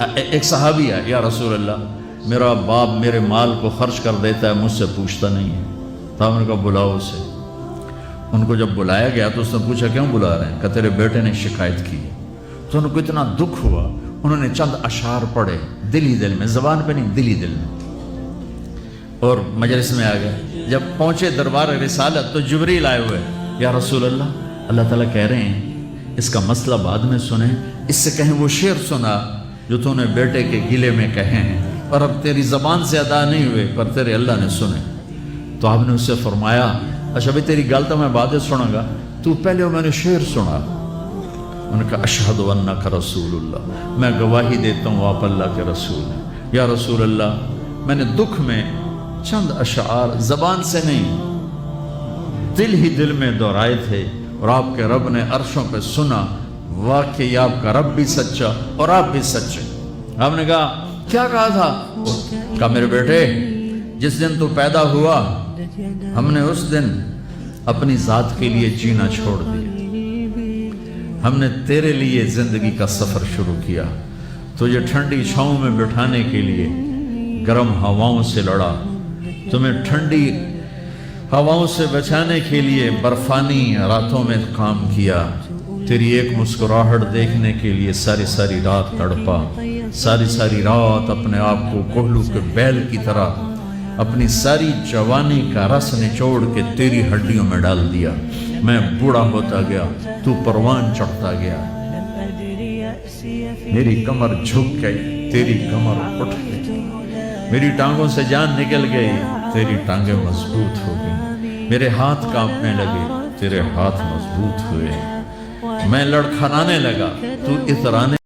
ایک صحابی ہے، یا رسول اللہ میرا باپ میرے مال کو خرچ کر دیتا ہے، مجھ سے پوچھتا نہیں ہے۔ تو ہم نے کہا بلاؤ اسے۔ ان کو جب بلایا گیا تو اس نے پوچھا کیوں بلا رہے ہیں؟ کہ تیرے بیٹے نے شکایت کی ہے۔ تو ان کو اتنا دکھ ہوا، انہوں نے چند اشعار پڑھے دلی دل میں، زبان پہ نہیں، دلی دل میں، اور مجلس میں آ گئے۔ جب پہنچے دربار رسالت تو جبریل آئے ہوئے، یا رسول اللہ اللہ تعالیٰ کہہ رہے ہیں اس کا مسئلہ بعد میں سنیں، اس سے کہیں وہ شعر سنا جو تو نے بیٹے کے گلے میں کہے ہیں، اور اب تیری زبان سے ادا نہیں ہوئے پر تیرے اللہ نے سنے۔ تو آپ نے اس سے فرمایا اچھا بھائی تیری گل تو میں بعد سنوں گا، تو پہلے میں نے شعر سنا۔ انہوں نے کہا اشہد انک رسول اللہ، میں گواہی دیتا ہوں آپ اللہ کے رسول ہیں۔ یا رسول اللہ میں نے دکھ میں چند اشعار زبان سے نہیں دل ہی دل میں دہرائے تھے، اور آپ کے رب نے عرشوں پہ سنا، واقعی آپ کا رب بھی سچا اور آپ بھی سچے۔ آپ نے کہا کیا کہا تھا؟ کہا میرے بیٹے جس دن تو پیدا ہوا ہم نے اس دن اپنی ذات کے لیے جینا چھوڑ دیا، ہم نے تیرے لیے زندگی کا سفر شروع کیا، تجھے ٹھنڈی چھاؤں میں بٹھانے کے لیے گرم ہواؤں سے لڑا، تمہیں ٹھنڈی ہواؤں سے بچانے کے لیے برفانی راتوں میں کام کیا، تیری ایک مسکراہٹ دیکھنے کے لیے ساری ساری رات تڑپا، ساری ساری رات اپنے آپ کو کوہلو کے بیل کی طرح اپنی ساری جوانی کا رس نچوڑ کے تیری ہڈیوں میں ڈال دیا، میں بوڑھا ہوتا گیا، تو پروان چڑھتا گیا، میری کمر جھک گئی، تیری کمر اٹھ گئی، میری ٹانگوں سے جان نکل گئی، تیری ٹانگیں مضبوط ہو گئی، میرے ہاتھ کانپنے لگے، تیرے ہاتھ مضبوط ہوئے، میں لڑکھڑانے لگا، تو اترانے